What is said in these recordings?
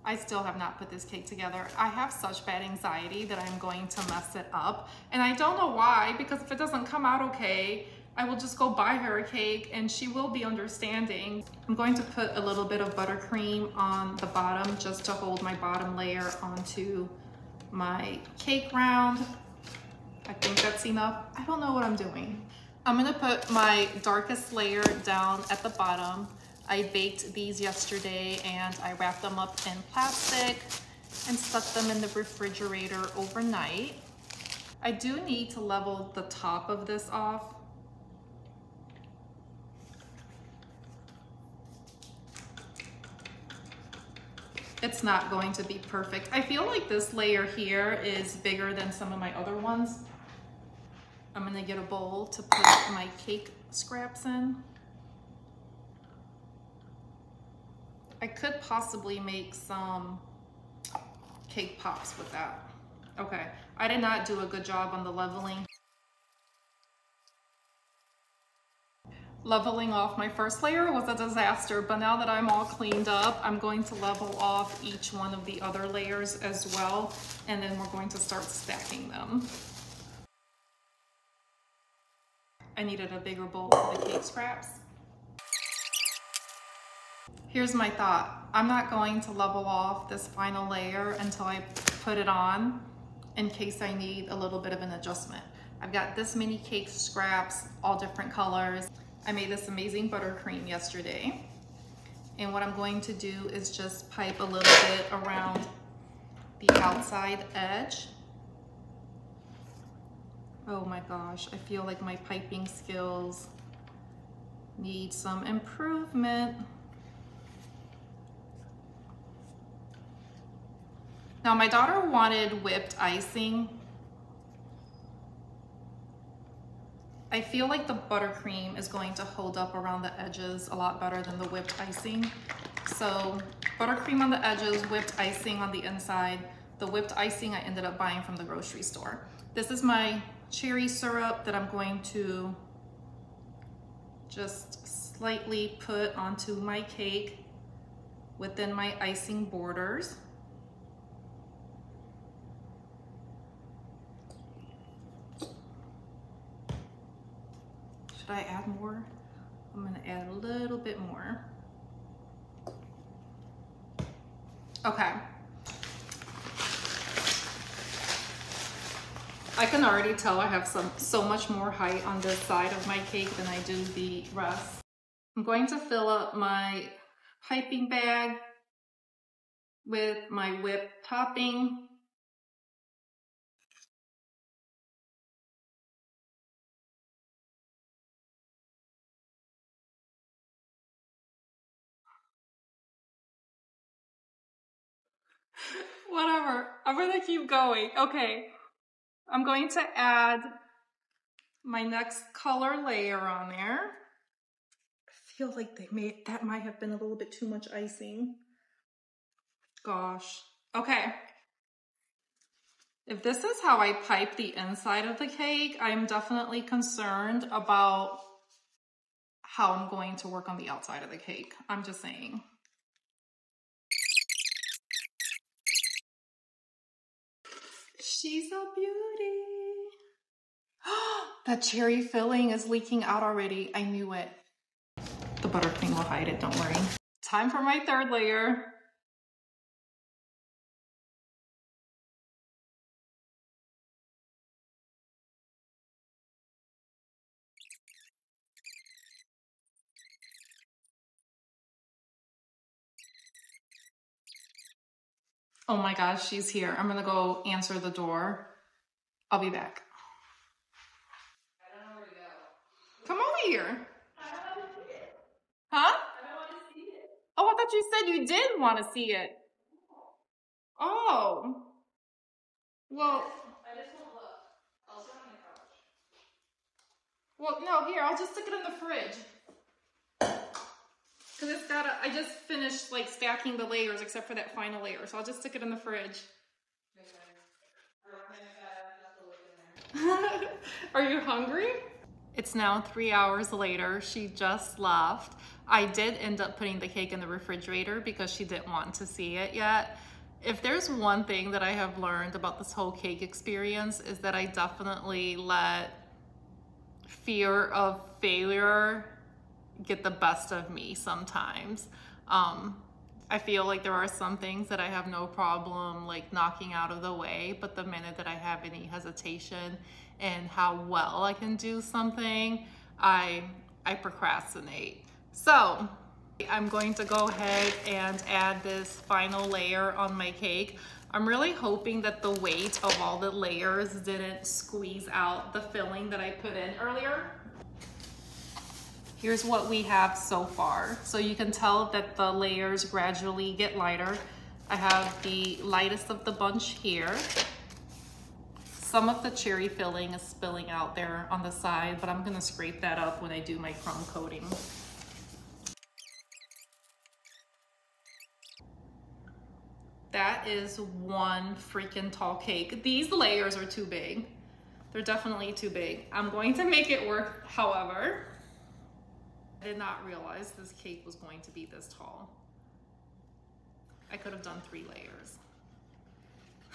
I still have not put this cake together. I have such bad anxiety that I'm going to mess it up. And I don't know why, because if it doesn't come out okay, I will just go buy her a cake and she will be understanding. I'm going to put a little bit of buttercream on the bottom just to hold my bottom layer onto my cake round. I think that's enough. I don't know what I'm doing. I'm gonna put my darkest layer down at the bottom. I baked these yesterday and I wrapped them up in plastic and stuck them in the refrigerator overnight. I do need to level the top of this off. It's not going to be perfect. I feel like this layer here is bigger than some of my other ones. I'm gonna get a bowl to put my cake scraps in. I could possibly make some cake pops with that. Okay, I did not do a good job on the leveling. Leveling off my first layer was a disaster, but now that I'm all cleaned up, I'm going to level off each one of the other layers as well, and then we're going to start stacking them. I needed a bigger bowl for the cake scraps. Here's my thought. I'm not going to level off this final layer until I put it on in case I need a little bit of an adjustment. I've got this many cake scraps, all different colors. I made this amazing buttercream yesterday. And what I'm going to do is just pipe a little bit around the outside edge. Oh my gosh, I feel like my piping skills need some improvement. Now my daughter wanted whipped icing. I feel like the buttercream is going to hold up around the edges a lot better than the whipped icing. So buttercream on the edges, whipped icing on the inside. The whipped icing I ended up buying from the grocery store. This is my cherry syrup that I'm going to just slightly put onto my cake within my icing borders. Should I add more? I'm gonna add a little bit more. Okay. I can already tell I have so much more height on this side of my cake than I do the rest. I'm going to fill up my piping bag with my whipped topping. Whatever, I'm gonna keep going. Okay, I'm going to add my next color layer on there. I feel like that might have been a little bit too much icing. Gosh. Okay. If this is how I pipe the inside of the cake, I'm definitely concerned about how I'm going to work on the outside of the cake. I'm just saying. She's a beauty. That cherry filling is leaking out already. I knew it. The buttercream will hide it, don't worry. Time for my third layer. Oh my gosh, she's here. I'm gonna go answer the door. I'll be back. I don't know where to go. Come over here. I don't want to see it. Huh? I don't want to see it. Oh, I thought you said you did want to see it. Oh. Well. I just won't look. I'll sit on the couch. Well, no, here, I'll just stick it in the fridge. Because it's got I just finished like stacking the layers except for that final layer. So I'll just stick it in the fridge. Are you hungry? It's now 3 hours later. She just left. I did end up putting the cake in the refrigerator because she didn't want to see it yet. If there's one thing that I have learned about this whole cake experience is that I definitely let fear of failure get the best of me sometimes. I feel like there are some things that I have no problem like knocking out of the way, but the minute that I have any hesitation in how well I can do something, I procrastinate. So I'm going to go ahead and add this final layer on my cake. I'm really hoping that the weight of all the layers didn't squeeze out the filling that I put in earlier. Here's what we have so far. So you can tell that the layers gradually get lighter. I have the lightest of the bunch here. Some of the cherry filling is spilling out there on the side, but I'm gonna scrape that up when I do my crumb coating. That is one freaking tall cake. These layers are too big. They're definitely too big. I'm going to make it work, however. I did not realize this cake was going to be this tall. I could have done 3 layers.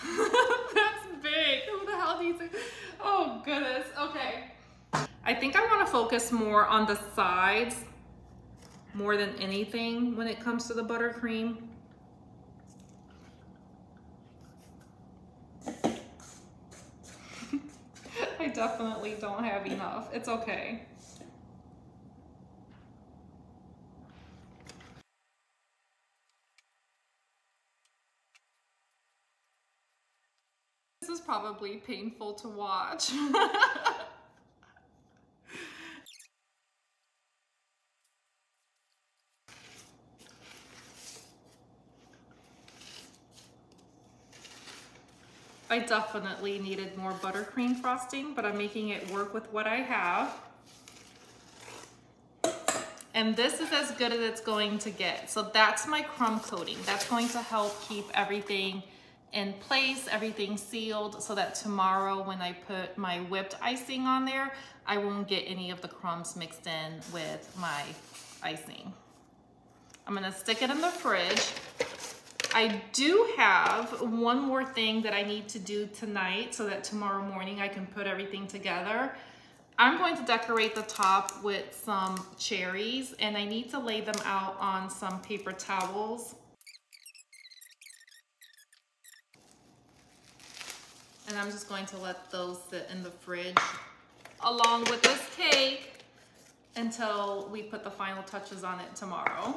That's big. Who the hell needs it? Oh goodness, okay. I think I want to focus more on the sides more than anything when it comes to the buttercream. I definitely don't have enough. It's okay. This is probably painful to watch. I definitely needed more buttercream frosting, but I'm making it work with what I have. And this is as good as it's going to get. So that's my crumb coating. That's going to help keep everything in place, everything sealed, so that tomorrow when I put my whipped icing on there, I won't get any of the crumbs mixed in with my icing. I'm gonna stick it in the fridge. I do have one more thing that I need to do tonight so that tomorrow morning I can put everything together. I'm going to decorate the top with some cherries, and I need to lay them out on some paper towels. And I'm just going to let those sit in the fridge along with this cake until we put the final touches on it tomorrow.